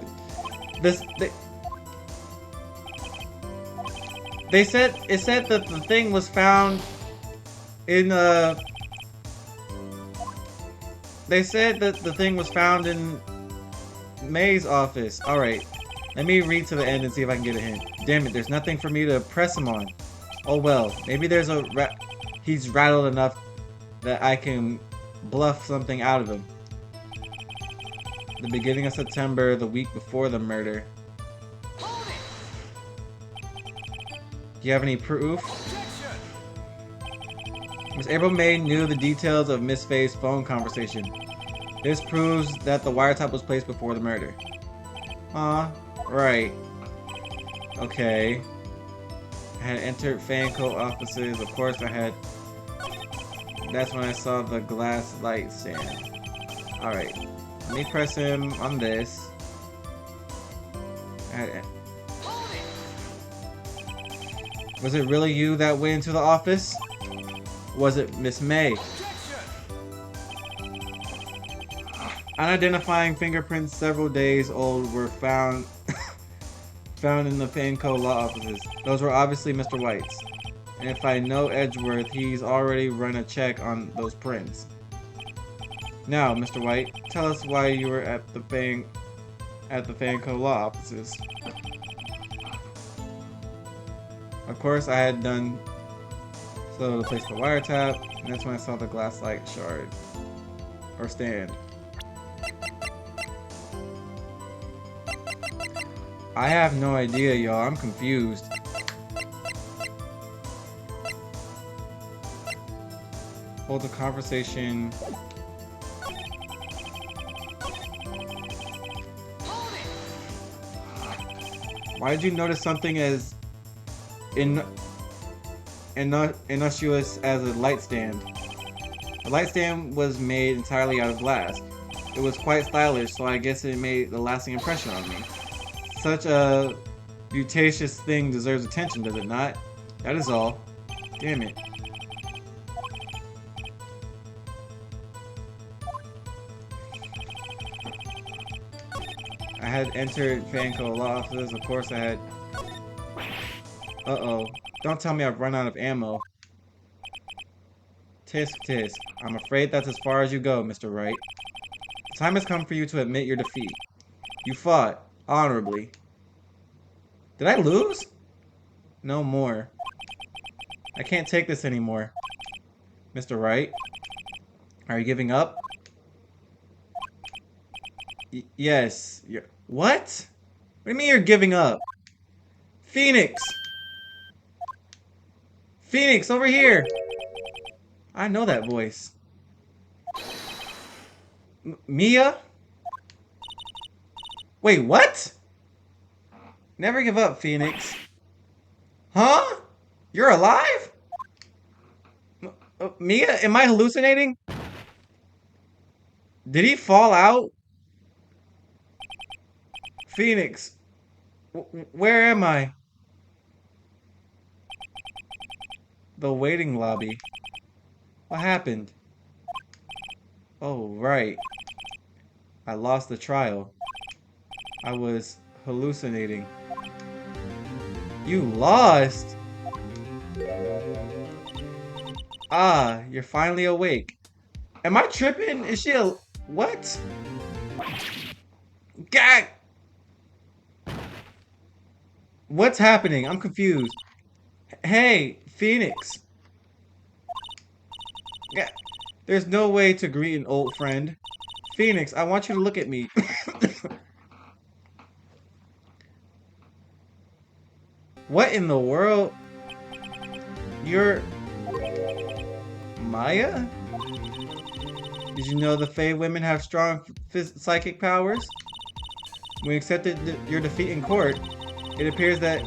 they said it said that the thing was found in they said that the thing was found in May's office. Alright. Let me read to the end and see if I can get a hint. Damn it, there's nothing for me to press him on. Oh well, maybe there's he's rattled enough that I can bluff something out of him. The beginning of September, the week before the murder. Do you have any proof? Miss April May knew the details of Miss Faye's phone conversation. This proves that the wiretap was placed before the murder. Right. Okay. I had entered Fanco offices. Of course I had. That's when I saw the glass light stand. Alright. Let me press him on this. Was it really you that went into the office? Was it Miss May? Unidentifying fingerprints several days old were found in the Fanco law offices. Those were obviously Mr. White's. And if I know Edgeworth, he's already run a check on those prints. Now, Mr. White, tell us why you were at the Fanco law offices. Of course, I had done so to place the wiretap, and that's when I saw the glass light shard. Or stand. I have no idea, y'all. I'm confused. Hold the conversation. Why did you notice something as innocuous as a light stand? The light stand was made entirely out of glass. It was quite stylish, so I guess it made a lasting impression on me. Such a beauteous thing deserves attention, does it not? That is all. Damn it. I had entered Fanco law offices. Of course I had. Uh-oh. Don't tell me I've run out of ammo. Tisk tisk. I'm afraid that's as far as you go, Mr. Wright. The time has come for you to admit your defeat. You fought honorably. Did I lose? No more. I can't take this anymore. Mr. Wright? Are you giving up? Yes. What? What do you mean you're giving up? Phoenix! Phoenix, over here! I know that voice. Mia? Wait, what? Never give up, Phoenix. Huh? You're alive? Mia, am I hallucinating? Did he fall out? Phoenix, where am I? The waiting lobby. What happened? Oh, right. I lost the trial. I was hallucinating. You lost? Ah, you're finally awake. Am I tripping? Is she a... What? Gag! What's happening? I'm confused. Hey, Phoenix. Gag. There's no way to greet an old friend. Phoenix, I want you to look at me. What in the world? You're... Maya? Did you know the Fae women have strong psychic powers? When you accepted your defeat in court, it appears that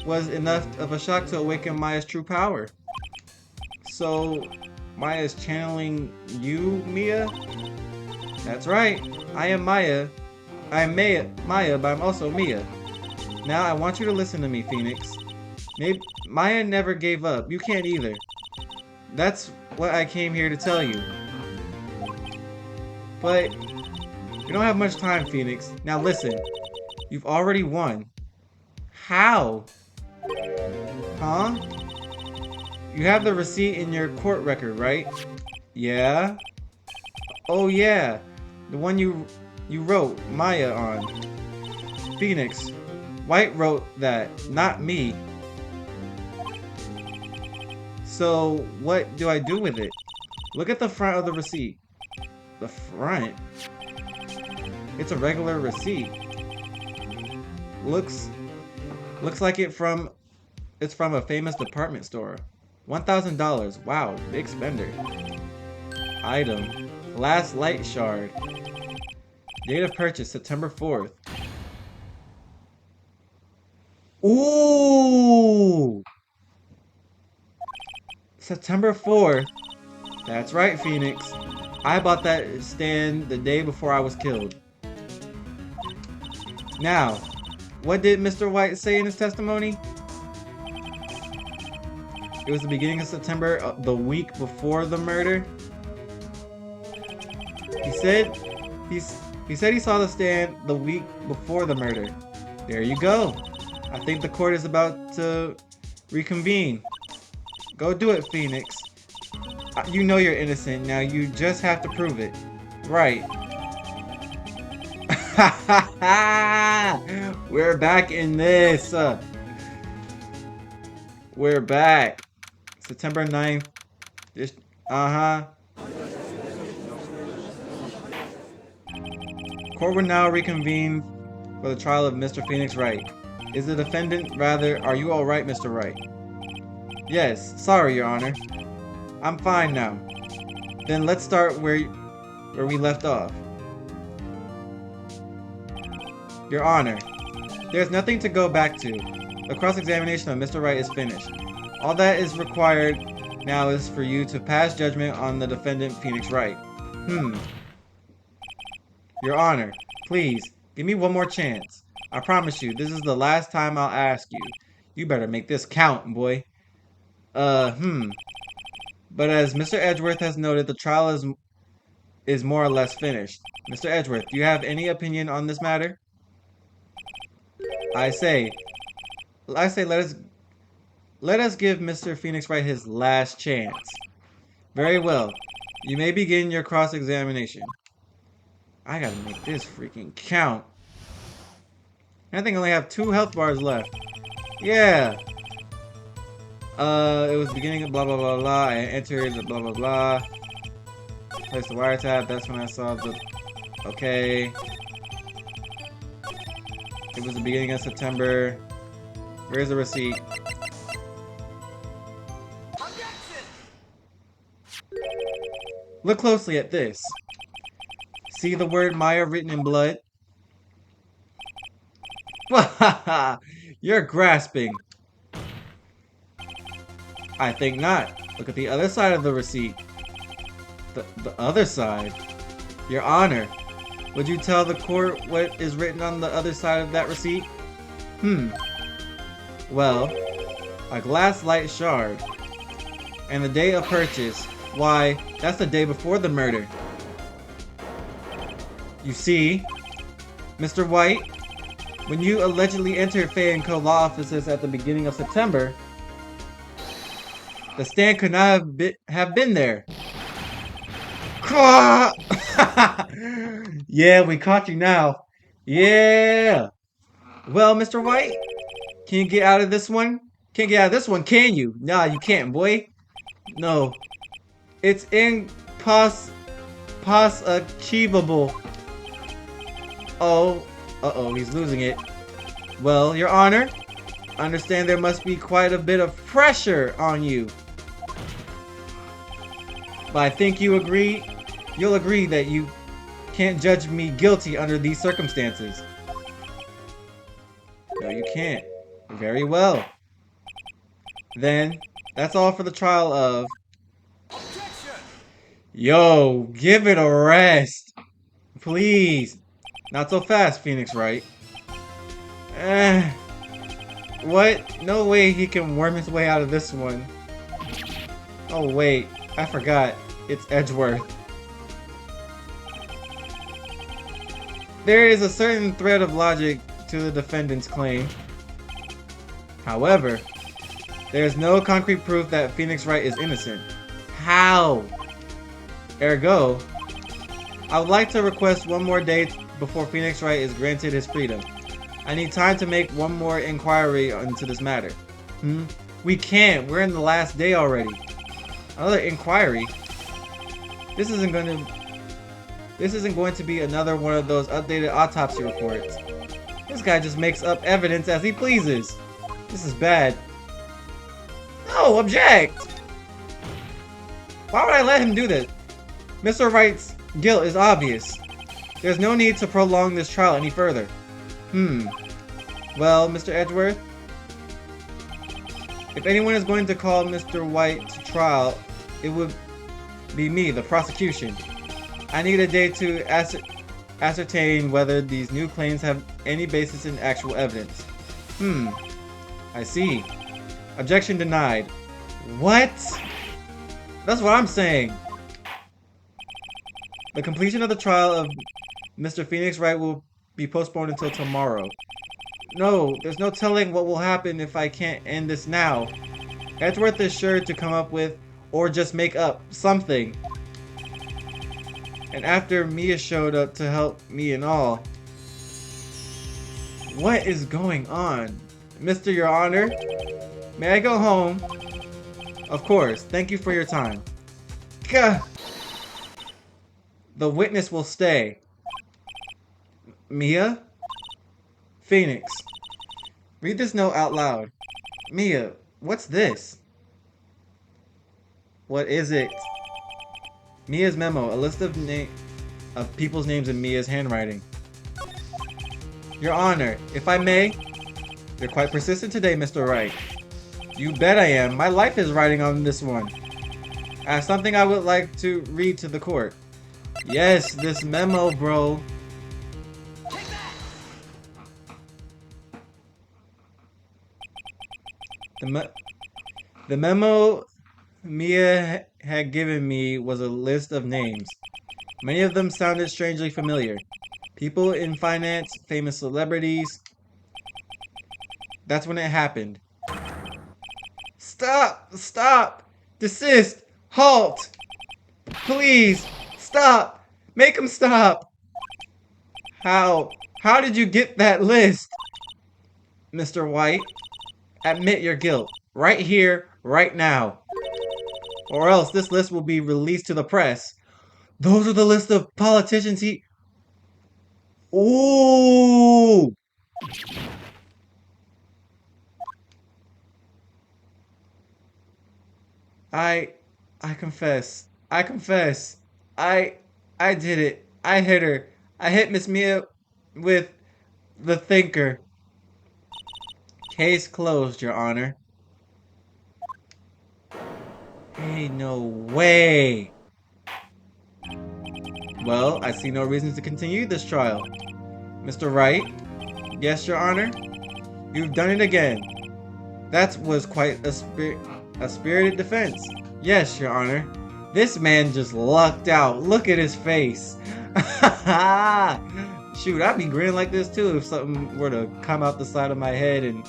was enough of a shock to awaken Maya's true power. So, Maya is channeling you, Mia? That's right. I am Maya. I am Maya, but I'm also Mia. Now I want you to listen to me, Phoenix. Maybe Maya never gave up. You can't either. That's what I came here to tell you. But we don't have much time, Phoenix. Now listen. You've already won. How? Huh? You have the receipt in your court record, right? Yeah? Oh yeah. The one you wrote Maya on. Phoenix. Wright wrote that, not me. So what do I do with it? Look at the front of the receipt. The front? It's a regular receipt. Looks like it's from a famous department store. $1,000. Wow, big spender. Item. Glass light shard. Date of purchase, September 4th. Ooh! September 4th. That's right, Phoenix. I bought that stand the day before I was killed. Now, what did Mr. White say in his testimony? It was the beginning of September, the week before the murder. He said he saw the stand the week before the murder. There you go. I think the court is about to reconvene. Go do it, Phoenix. You know you're innocent. Now you just have to prove it. Right. We're back in this. We're back. September 9th. Uh-huh. Court will now reconvene for the trial of Mr. Phoenix Wright. Is the defendant rather... Are you alright, Mr. Wright? Yes. Sorry, Your Honor. I'm fine now. Then let's start where we left off. Your Honor, there's nothing to go back to. The cross-examination of Mr. Wright is finished. All that is required now is for you to pass judgment on the defendant, Phoenix Wright. Your Honor, please, give me one more chance. I promise you, this is the last time I'll ask you. You better make this count, boy. But as Mr. Edgeworth has noted, the trial is more or less finished. Mr. Edgeworth, do you have any opinion on this matter? I say, let us give Mr. Phoenix Wright his last chance. Very well. You may begin your cross-examination. I gotta make this freaking count. I think I only have 2 health bars left. Yeah. It was beginning of blah blah blah blah. I entered the blah blah blah. Place the wiretap. That's when I saw the... Okay. It was the beginning of September. Where's the receipt? Look closely at this. See the word Maya written in blood? You're grasping. I think not. Look at the other side of the receipt. The other side? Your Honor, would you tell the court what is written on the other side of that receipt? Well, a glass light shard. And the day of purchase. Why, that's the day before the murder. You see, Mr. White, when you allegedly entered Fay & Co. law offices at the beginning of September, the stand could not have been there. Yeah, we caught you now. Yeah. Well, Mr. White, can you get out of this one? Can't get out of this one, can you? Nah, you can't, boy. No. It's achievable. Oh. Uh-oh, he's losing it. Well, Your Honor, I understand there must be quite a bit of pressure on you. But I think you'll agree that you can't judge me guilty under these circumstances. No, you can't. Very well. Then, that's all for the trial of... Yo, give it a rest. Please. Not so fast, Phoenix Wright. What? No way he can worm his way out of this one. Oh wait, I forgot. It's Edgeworth. There is a certain thread of logic to the defendant's claim. However, there is no concrete proof that Phoenix Wright is innocent. How? Ergo, I would like to request one more day before Phoenix Wright is granted his freedom. I need time to make one more inquiry into this matter. We can't. We're in the last day already. Another inquiry? This isn't going to be another one of those updated autopsy reports. This guy just makes up evidence as he pleases. This is bad. No, object! Why would I let him do this? Mr. Wright's guilt is obvious. There's no need to prolong this trial any further. Well, Mr. Edgeworth, if anyone is going to call Mr. White to trial, it would be me, the prosecution. I need a day to ascertain whether these new claims have any basis in actual evidence. I see. Objection denied. What? That's what I'm saying. The completion of the trial of Mr. Phoenix Wright will be postponed until tomorrow. No, there's no telling what will happen if I can't end this now. Edgeworth is sure to come up with, or just make up, something. And after Mia showed up to help me and all. What is going on? Mr. Your Honor? May I go home? Of course, thank you for your time. Gah! The witness will stay. Mia? Phoenix. Read this note out loud. Mia, what's this? What is it? Mia's memo, a list of people's names in Mia's handwriting. Your Honor, if I may, you're quite persistent today, Mr. Wright. You bet I am. My life is riding on this one. I have something I would like to read to the court. Yes, this memo, bro. The memo Mia had given me was a list of names. Many of them sounded strangely familiar. People in finance, famous celebrities. That's when it happened. Stop! Stop! Desist! Halt! Please! Stop! Make him stop! How? How did you get that list? Mr. White, admit your guilt. Right here, right now. Or else this list will be released to the press. Those are the list of politicians he... Ooh! I confess. I confess. I did it. I hit her. I hit Miss Mia with the thinker. Case closed, Your Honor. Ain't no way. Well, I see no reason to continue this trial. Mr. Wright? Yes, Your Honor? You've done it again. That was quite a spirited defense. Yes, Your Honor. This man just lucked out. Look at his face. Shoot, I'd be grinning like this too if something were to come out the side of my head and,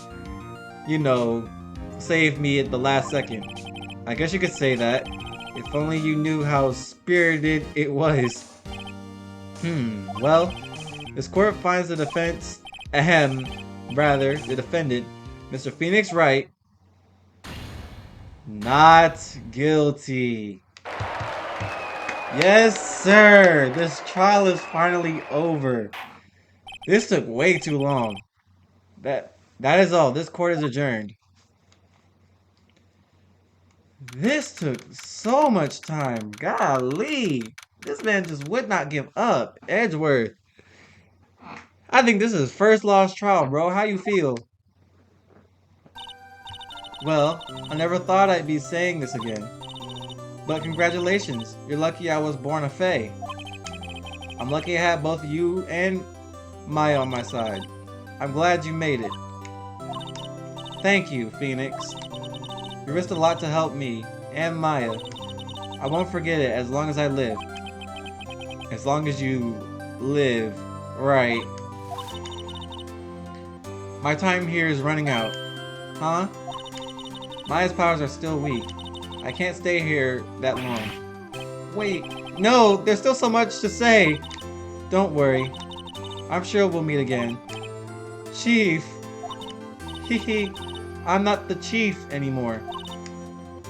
you know, save me at the last second. I guess you could say that. If only you knew how spirited it was. Well, this court finds the defense, the defendant, Mr. Phoenix Wright, not guilty. Yes, sir! This trial is finally over. This took way too long. That is all. This court is adjourned. This took so much time. Golly. This man just would not give up. Edgeworth. I think this is his first lost trial, bro. How you feel? Well, I never thought I'd be saying this again. But congratulations. You're lucky I was born a Fae. I'm lucky I had both you and Maya on my side. I'm glad you made it. Thank you, Phoenix. You risked a lot to help me and Maya. I won't forget it as long as I live. As long as you live, right? My time here is running out. Huh? Maya's powers are still weak. I can't stay here that long. Wait, no, there's still so much to say. Don't worry. I'm sure we'll meet again. Chief. Hehe. I'm not the chief anymore.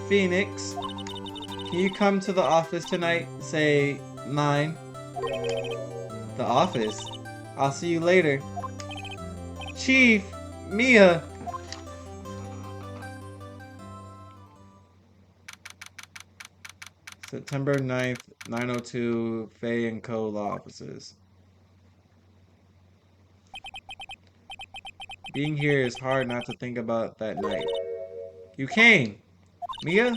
Phoenix. Can you come to the office tonight? Say 9. The office? I'll see you later. Chief! Mia! September 9th, 902, Faye & Co. Law Offices. Being here is hard not to think about that night. You came! Mia?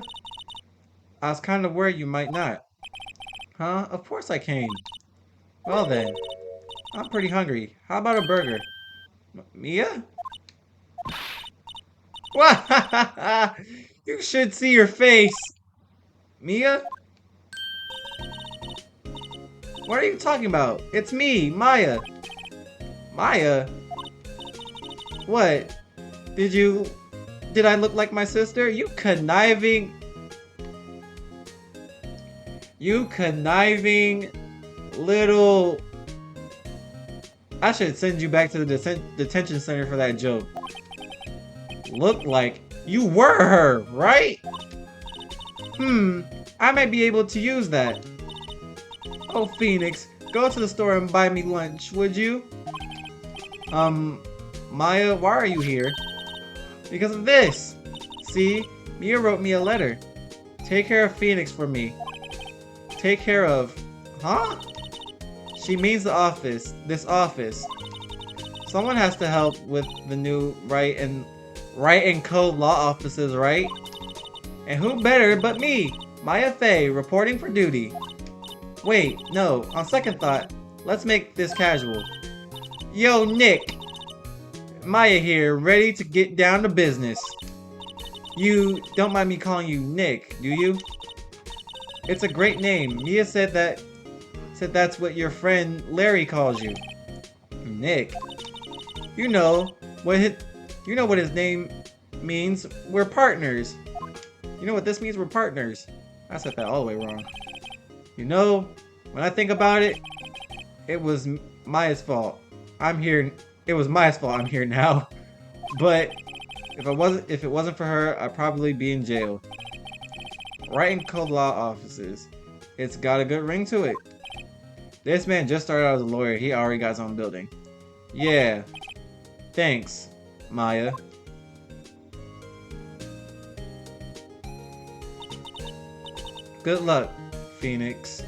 I was kind of worried you might not. Huh? Of course I came. Well then. I'm pretty hungry. How about a burger? Mia? What? You should see your face. Mia? What are you talking about? It's me, Maya. Maya? What? Did I look like my sister? You conniving little... I should send you back to the detention center for that joke. Look like you were her, right? I might be able to use that. Oh, Phoenix, go to the store and buy me lunch, would you? Maya, why are you here? Because of this. See, Mia wrote me a letter. Take care of Phoenix for me. Take care of... Huh? She means the office. This office. Someone has to help with the new Wright and Co. law offices, right? And who better but me, Maya Faye, reporting for duty. Wait, no, on second thought, let's make this casual. Yo, Nick! Maya here, ready to get down to business. You don't mind me calling you Nick, do you? It's a great name. Mia said that's what your friend Larry calls you. Nick. You know what his name means. We're partners. You know what this means? We're partners. I said that all the way wrong. You know, when I think about it, it was Maya's fault. I'm here. It was Maya's fault. I'm here now. But if it wasn't for her, I'd probably be in jail. Wright and Co. law offices. It's got a good ring to it. This man just started out as a lawyer. He already got his own building. Yeah. Thanks, Maya. Good luck, Phoenix.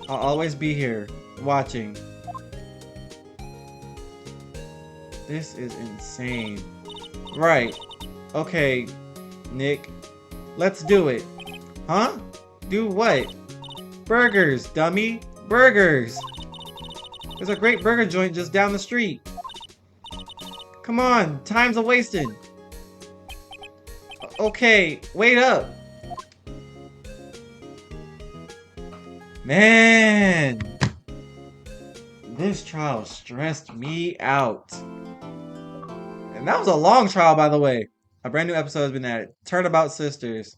I'll always be here, watching. This is insane. Right. Okay, Nick. Let's do it. Huh? Do what? Burgers, dummy. Burgers. There's a great burger joint just down the street. Come on, time's a wasted. Okay, wait up. Man, this trial stressed me out. And that was a long trial, by the way. A brand new episode has been added. Turnabout Sisters.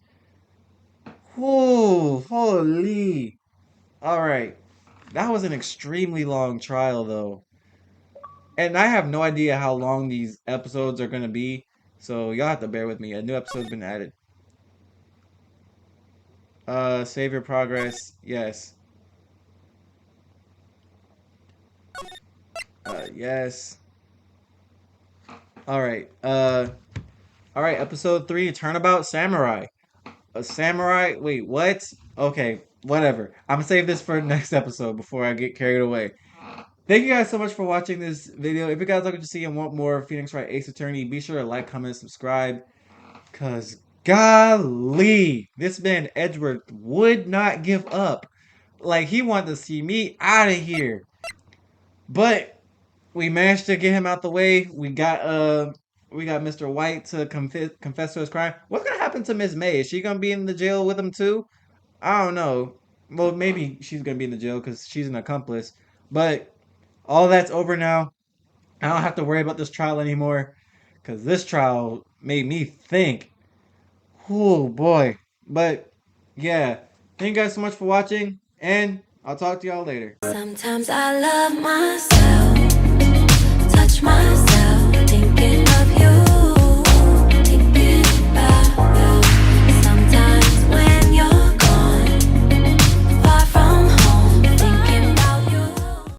Whoo, holy. Alright. That was an extremely long trial, though. And I have no idea how long these episodes are going to be. So y'all have to bear with me. A new episode's been added. Save your progress. Yes. Yes. Alright. Alright, episode 3, Turnabout Samurai. A samurai? Wait, what? Okay, whatever. I'm gonna save this for next episode before I get carried away. Thank you guys so much for watching this video. If you guys like what you see and want more Phoenix Wright Ace Attorney, be sure to like, comment, subscribe. Cause golly, this man Edward would not give up. Like he wanted to see me out of here. But we managed to get him out the way. We got Mr. White to confess to his crime. What's gonna happen to Miss May? Is she gonna be in the jail with him too? I don't know. Well, maybe she's gonna be in the jail because she's an accomplice. But all that's over now. I don't have to worry about this trial anymore. Because this trial made me think. Oh boy. But yeah. Thank you guys so much for watching. And I'll talk to y'all later. Sometimes I love myself.